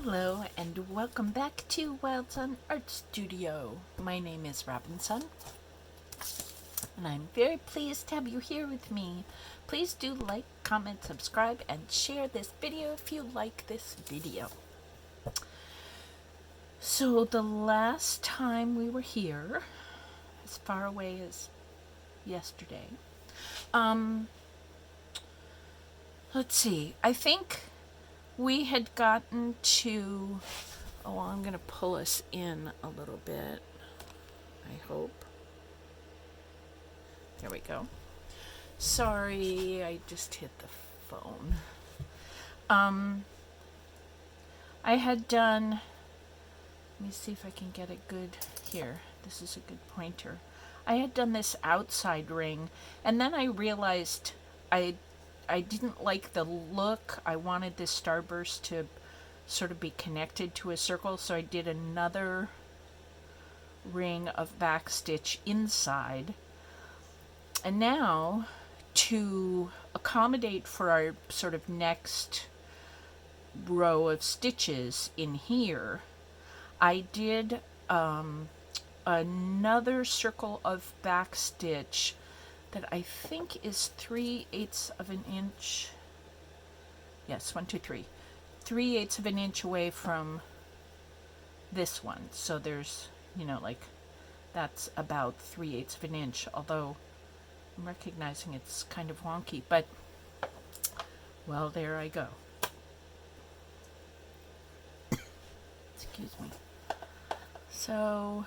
Hello and welcome back to Robinsunne Art Studio. My name is Robinsunne and I'm very pleased to have you here with me. Please do like, comment, subscribe, and share this video if you like this video. So the last time we were here, as far away as yesterday, let's see, I think we had gotten to, I'm going to pull us in a little bit, I hope. There we go. Sorry, I just hit the phone. I had done, let me see if I can get a good, here, this is a good pointer. I had done this outside ring, and then I realized I didn't like the look. I wanted this starburst to sort of be connected to a circle, so I did another ring of backstitch inside. And now, to accommodate for our sort of next row of stitches in here, I did another circle of backstitch that I think is 3/8 of an inch. Yes, 1, 2, 3. 3/8 of an inch away from this one. So there's, like that's about 3/8 of an inch, although I'm recognizing it's kind of wonky, but well, there I go. Excuse me. So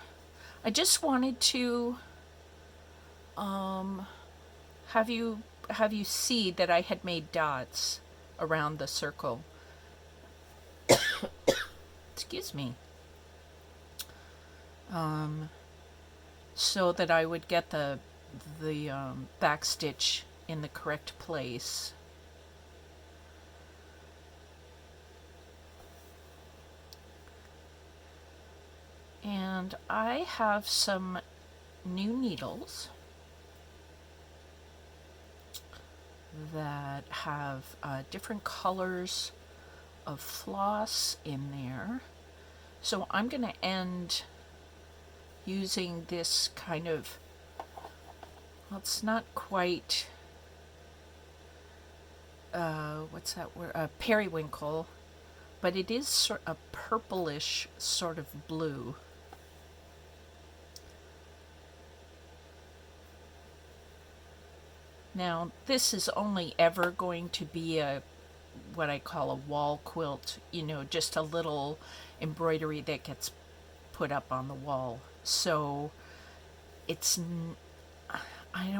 I just wanted to have you see that I had made dots around the circle. Excuse me. So that I would get the back stitch in the correct place. And I have some new needles that have different colors of floss in there. So I'm going to end using this kind of, well, it's not quite, what's that word? Periwinkle, but it is sort of a purplish sort of blue. Now, this is only ever going to be what I call a wall quilt, just a little embroidery that gets put up on the wall. So it's, I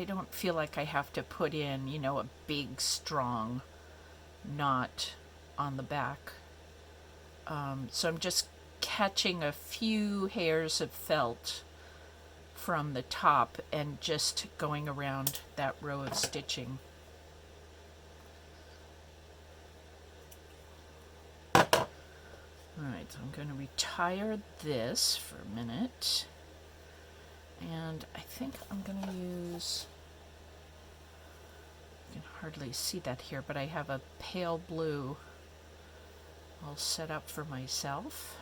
don't feel like I have to put in, a big, strong knot on the back. So I'm just catching a few hairs of felt from the top and just going around that row of stitching. Alright, so I'm going to retire this for a minute, and I think I'm going to use, you can hardly see that here, but I have a pale blue all set up for myself.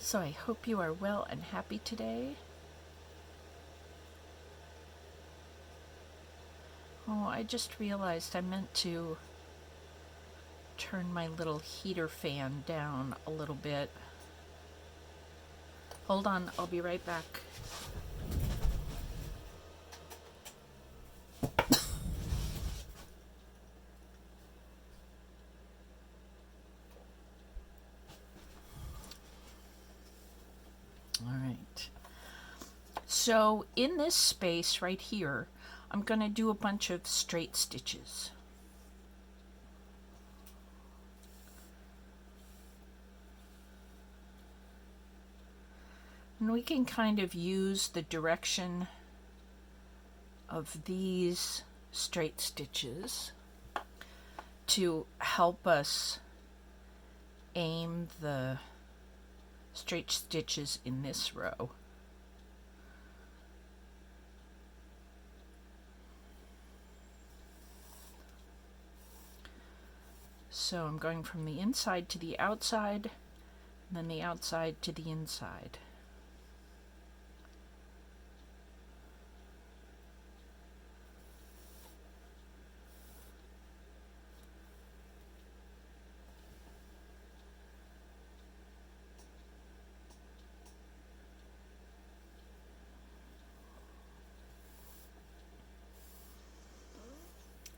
So I hope you are well and happy today. Oh, I just realized I meant to turn my little heater fan down a little bit. Hold on, I'll be right back. Alright. So in this space right here, I'm going to do a bunch of straight stitches. And we can kind of use the direction of these straight stitches to help us aim the straight stitches in this row. So I'm going from the inside to the outside, and then the outside to the inside.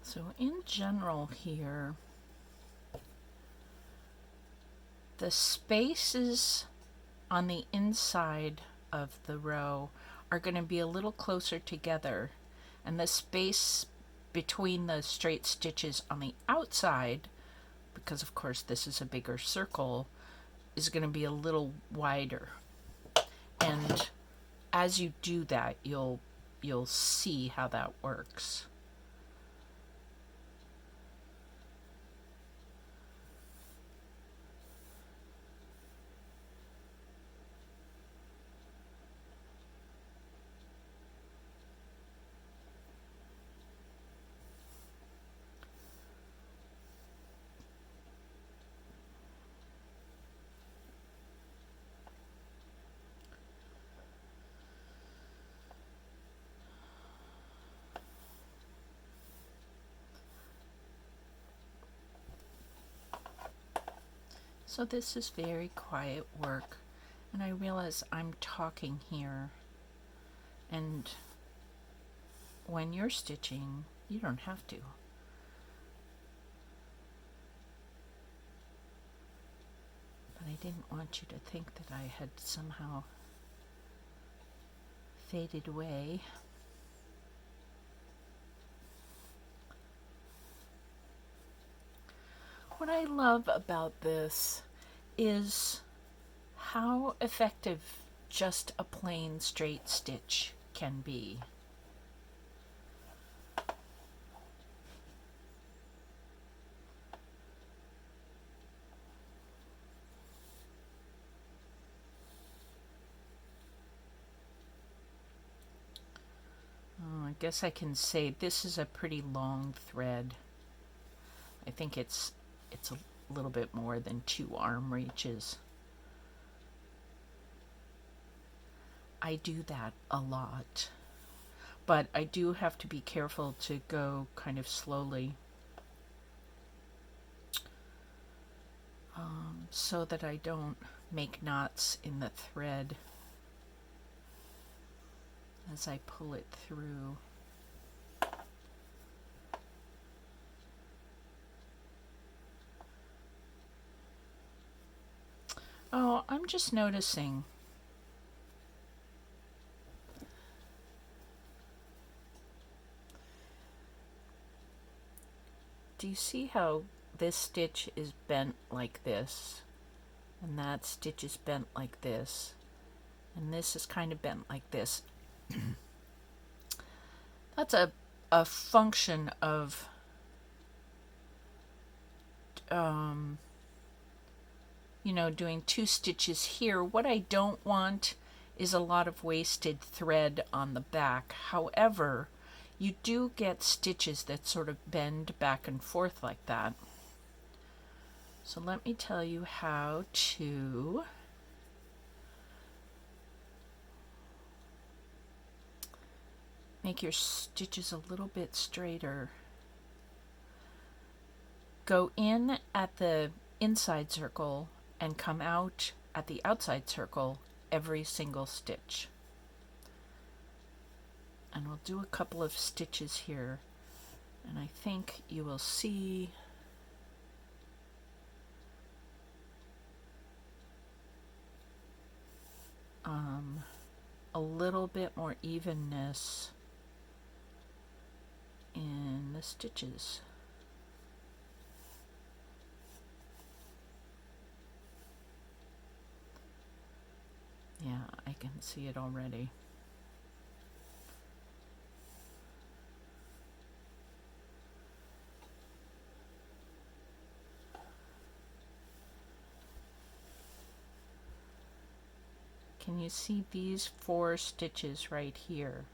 So in general here, the spaces on the inside of the row are going to be a little closer together, and the space between the straight stitches on the outside, because of course this is a bigger circle, is going to be a little wider. And as you do that, you'll see how that works. So this is very quiet work, and I realize I'm talking here, and when you're stitching, you don't have to. But I didn't want you to think that I had somehow faded away. What I love about this is how effective just a plain straight stitch can be. Oh, I guess I can say this is a pretty long thread. I think it's a little bit more than 2 arm reaches. I do that a lot, but I do have to be careful to go kind of slowly so that I don't make knots in the thread as I pull it through. Oh, I'm just noticing. Do you see how this stitch is bent like this? And that stitch is bent like this. And this is kind of bent like this. That's a function of doing 2 stitches here. What I don't want is a lot of wasted thread on the back. However, you do get stitches that sort of bend back and forth like that. So let me tell you how to make your stitches a little bit straighter. Go in at the inside circle and come out at the outside circle every single stitch. And we'll do a couple of stitches here, and I think you will see a little bit more evenness in the stitches. Yeah, I can see it already. Can you see these 4 stitches right here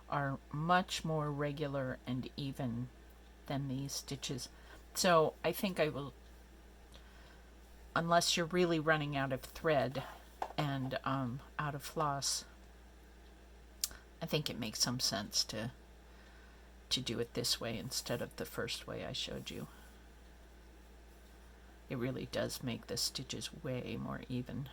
are much more regular and even than these stitches? So I think I will unless you're really running out of thread and out of floss, I think it makes some sense to do it this way instead of the first way I showed you. It really does make the stitches way more even.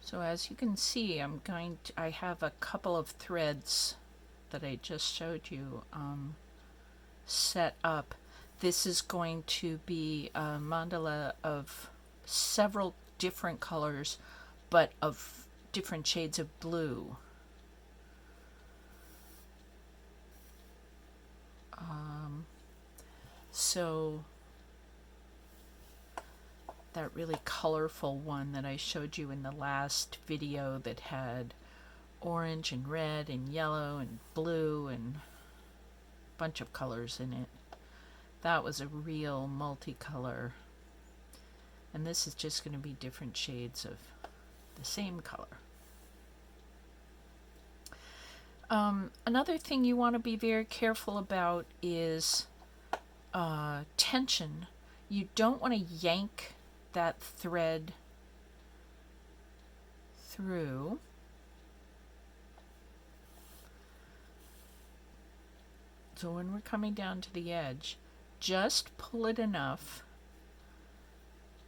So as you can see, I have a couple of threads that I just showed you set up. This is going to be a mandala of several different colors, but of different shades of blue. So that really colorful one that I showed you in the last video that had orange and red and yellow and blue and a bunch of colors in it. That was a real multicolor. And this is just going to be different shades of the same color. Another thing you want to be very careful about is tension. You don't want to yank that thread through. So when we're coming down to the edge, just pull it enough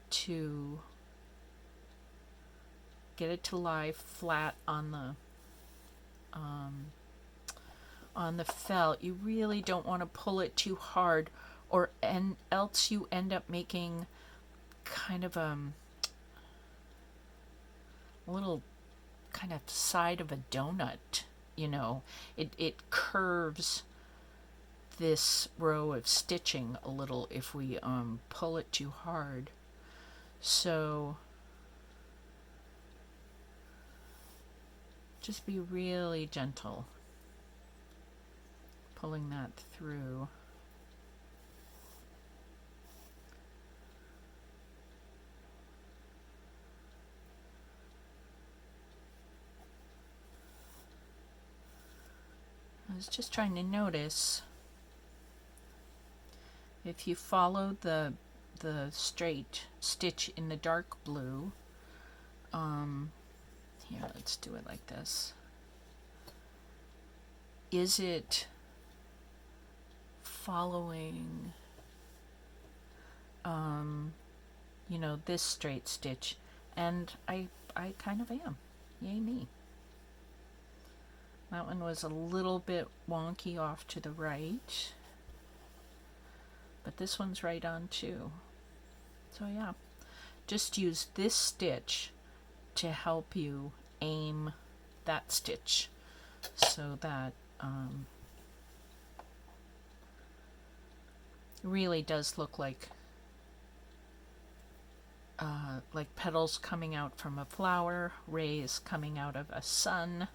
to get it to lie flat on the felt. You really don't want to pull it too hard, and else you end up making kind of a little kind of side of a donut. You know, it curves this row of stitching a little if we pull it too hard. So just be really gentle pulling that through. I was just trying to notice if you follow the straight stitch in the dark blue, here, let's do it like this. Is it following, you know, this straight stitch? And I kind of am. Yay me. That one was a little bit wonky off to the right, but this one's right on too. So yeah, just use this stitch to help you aim that stitch so that really does look like petals coming out from a flower, rays coming out of a sun.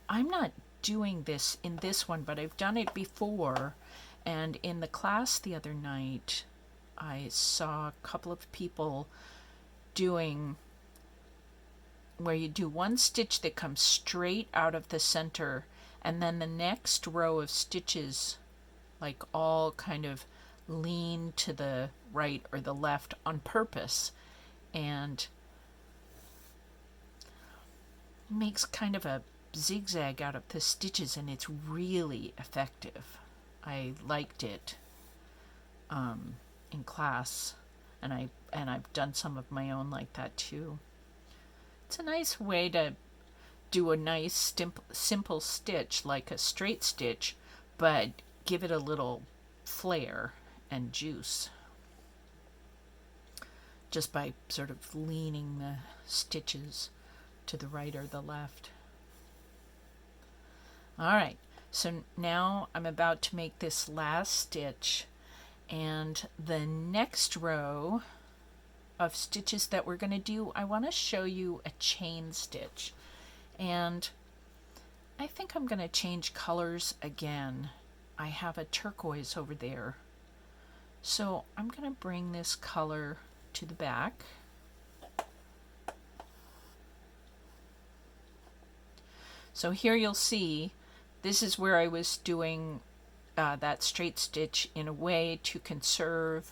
I'm not doing this in this one, but I've done it before, and in the class the other night I saw a couple of people doing where you do one stitch that comes straight out of the center, and then the next row of stitches like all kind of lean to the right or the left on purpose, and makes kind of a zigzag out of the stitches, and it's really effective. I liked it in class, and I've done some of my own like that too. It's a nice way to do a nice simple stitch like a straight stitch, but give it a little flair and juice just by sort of leaning the stitches to the right or the left. All right, So now I'm about to make this last stitch, and the next row of stitches that we're going to do, I want to show you a chain stitch. And I think I'm going to change colors again. I have a turquoise over there. So I'm going to bring this color to the back. So here you'll see, this is where I was doing that straight stitch in a way to conserve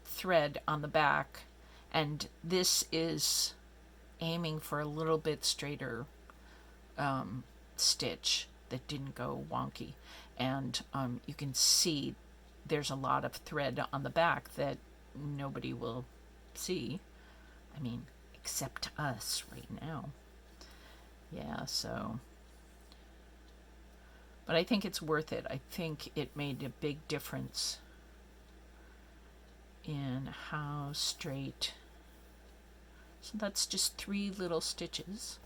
thread on the back, and this is aiming for a little bit straighter stitch that didn't go wonky. And you can see there's a lot of thread on the back that nobody will see. I mean, except us right now. Yeah, so. But I think it's worth it. I think it made a big difference in how straight. So that's just 3 little stitches.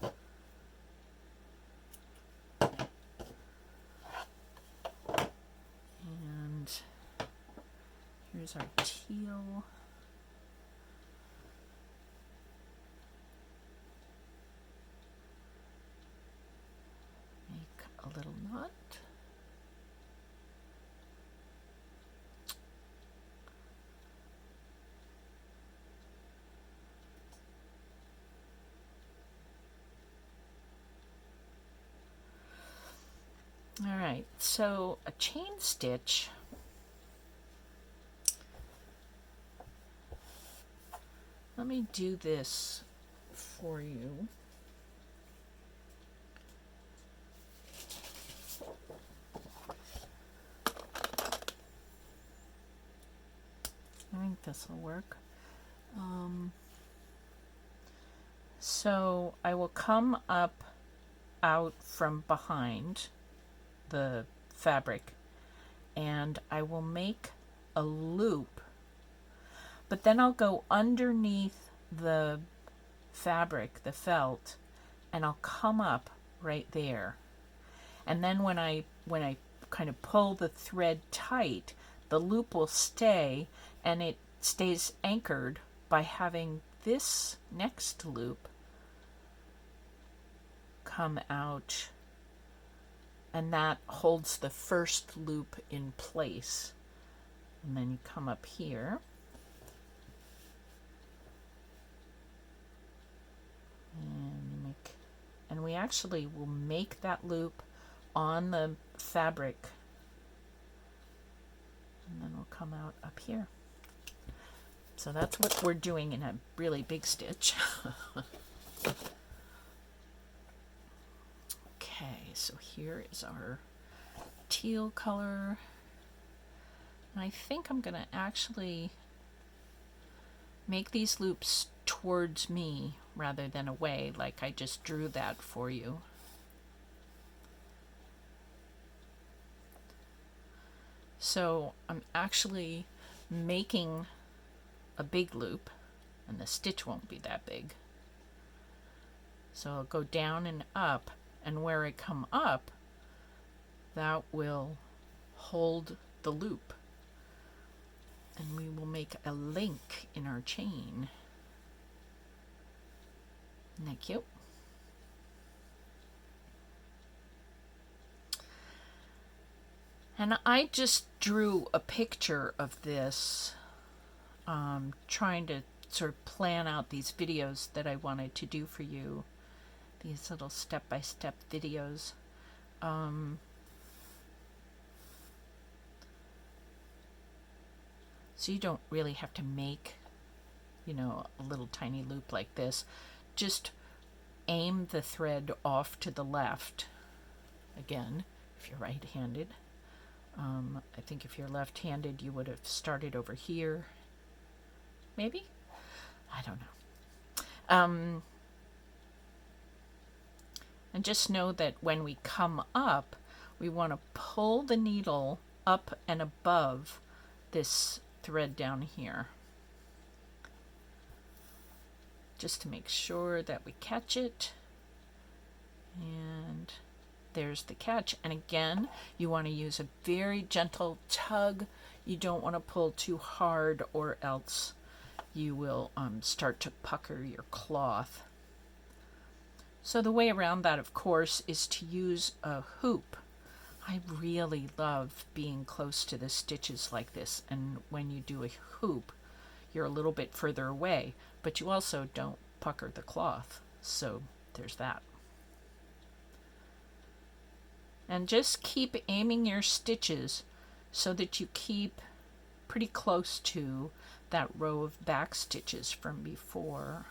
And here's our teal. Make a little knot. All right, so a chain stitch, let me do this for you. I think this will work. So I will come up out from behind the fabric, and I will make a loop, but then I'll go underneath the fabric, the felt, and I'll come up right there. And then when I kind of pull the thread tight, the loop will stay, and it stays anchored by having this next loop come out, and that holds the first loop in place. And then you come up here, and we actually will make that loop on the fabric, and then we'll come out up here. So that's what we're doing in a really big stitch. Okay, so here is our teal color. And I think I'm going to actually make these loops towards me rather than away, like I just drew that for you. So I'm actually making a big loop, and the stitch won't be that big. So I'll go down and up, and where I come up, that will hold the loop. And we will make a link in our chain. Isn't that cute? And I just drew a picture of this, trying to sort of plan out these videos that I wanted to do for you. These little step-by-step videos. So you don't really have to make, you know, a little tiny loop like this. Just aim the thread off to the left. Again, if you're right-handed. I think if you're left-handed, you would have started over here. Maybe? I don't know. And just know that when we come up, we want to pull the needle up and above this thread down here, just to make sure that we catch it. And there's the catch. And again, you want to use a very gentle tug. You don't want to pull too hard, or else you will start to pucker your cloth. So the way around that, of course, is to use a hoop. I really love being close to the stitches like this, and when you do a hoop, you're a little bit further away, but you also don't pucker the cloth. So there's that. And just keep aiming your stitches so that you keep pretty close to that row of back stitches from before.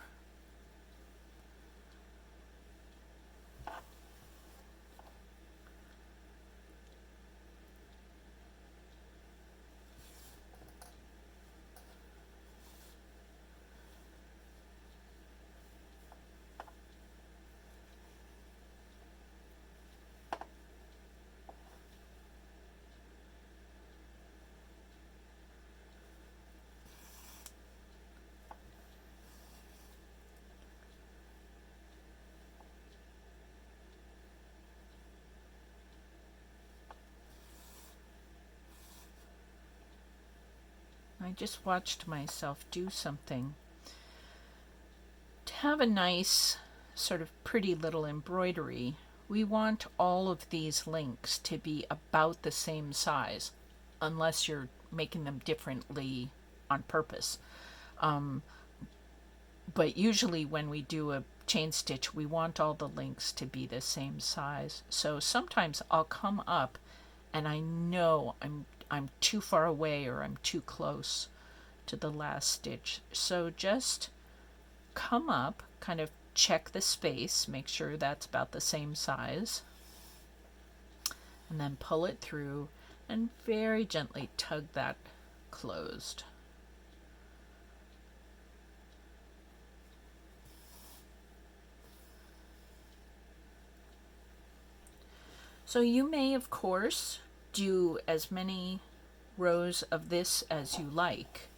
I just watched myself do something. To have a nice, sort of pretty little embroidery, we want all of these links to be about the same size, unless you're making them differently on purpose. But usually when we do a chain stitch, we want all the links to be the same size. So sometimes I'll come up and I know I'm too far away, or I'm too close to the last stitch. So just come up, kind of check the space, make sure that's about the same size, and then pull it through and very gently tug that closed. So you may, of course, do as many rows of this as you like.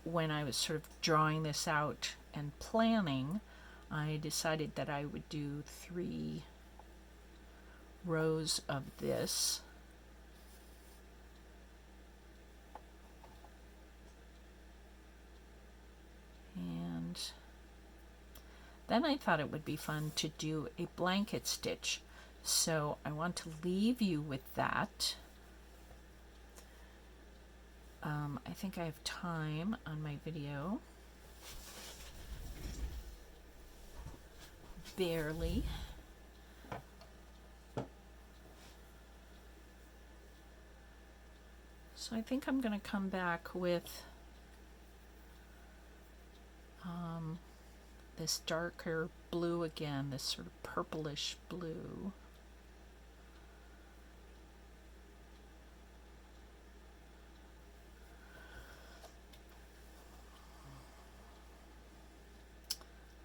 When I was sort of drawing this out and planning, I decided that I would do 3 rows of this. And then I thought it would be fun to do a blanket stitch. So I want to leave you with that. I think I have time on my video. Barely. So I think I'm going to come back with this darker blue again, this sort of purplish blue.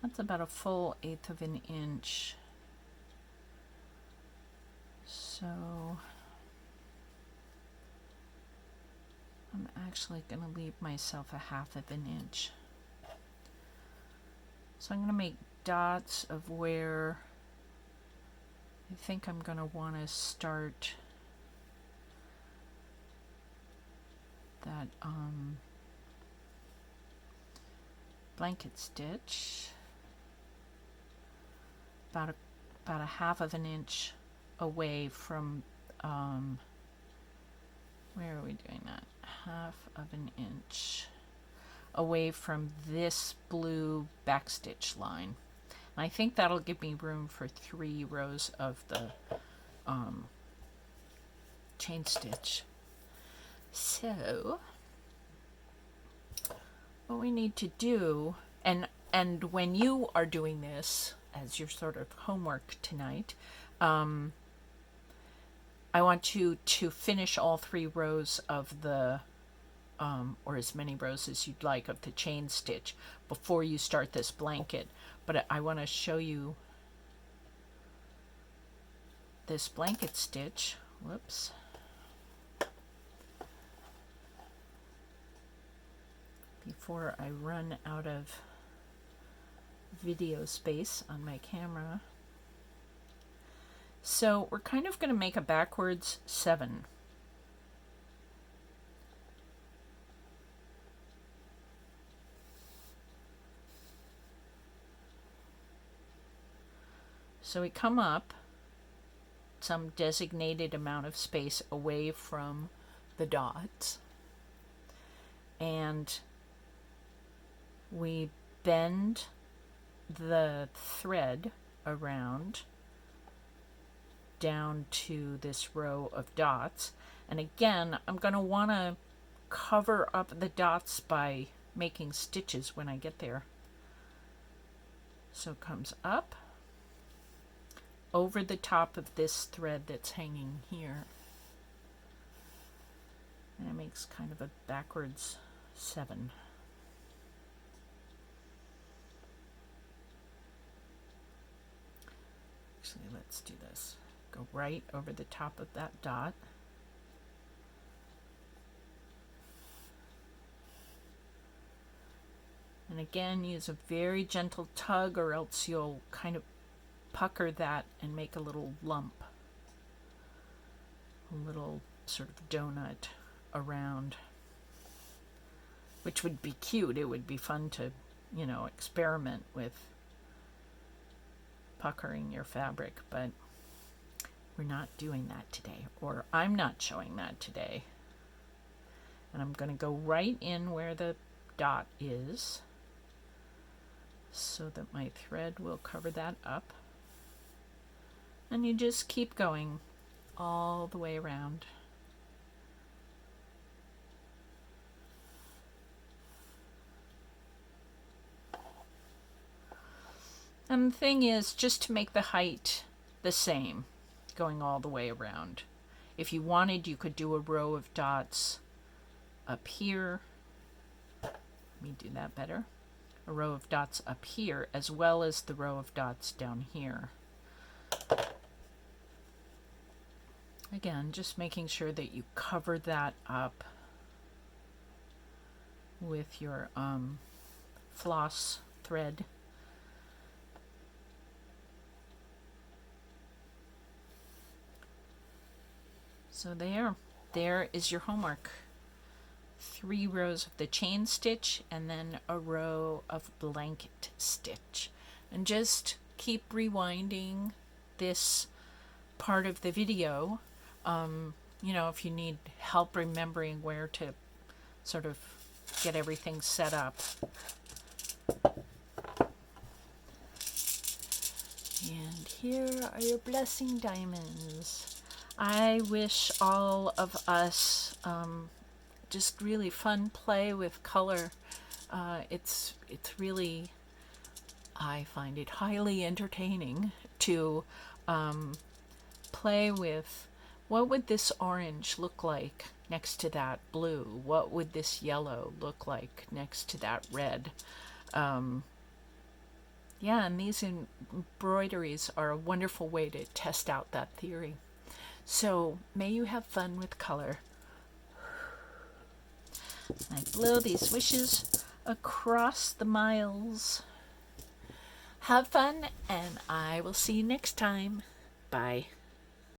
That's about a full 1/8 of an inch. So I'm actually going to leave myself a 1/2 of an inch. So I'm going to make dots of where I think I'm going to want to start that blanket stitch. About a 1/2 of an inch away from where are we doing that? 1/2 of an inch away from this blue backstitch line. And I think that'll give me room for 3 rows of the chain stitch. So what we need to do, and when you are doing this as your sort of homework tonight, I want you to finish all 3 rows of the or as many rows as you'd like of the chain stitch before you start this blanket. But I want to show you this blanket stitch. Whoops. Before I run out of video space on my camera. So we're kind of going to make a backwards 7. So we come up some designated amount of space away from the dots, and we bend the thread around down to this row of dots. And again, I'm going to want to cover up the dots by making stitches when I get there. So it comes up over the top of this thread that's hanging here, and it makes kind of a backwards 7. Actually, let's do this. Go right over the top of that dot. And again, use a very gentle tug, or else you'll kind of pucker that and make a little lump, a little sort of donut around, which would be cute. It would be fun to, experiment with puckering your fabric, but we're not doing that today, or I'm not showing that today. And I'm going to go right in where the dot is so that my thread will cover that up. And you just keep going all the way around. And the thing is, just to make the height the same, going all the way around. If you wanted, you could do a row of dots up here. Let me do that better. A row of dots up here, as well as the row of dots down here. Again, just making sure that you cover that up with your floss thread. So there is your homework. 3 rows of the chain stitch and then a row of blanket stitch. And just keep rewinding this part of the video. If you need help remembering where to sort of get everything set up. And here are your blessing diamonds. I wish all of us just really fun play with color. It's really, I find it highly entertaining to play with what would this orange look like next to that blue? What would this yellow look like next to that red? And these embroideries are a wonderful way to test out that theory. So may you have fun with color. I blow these wishes across the miles. Have fun, and I will see you next time. Bye.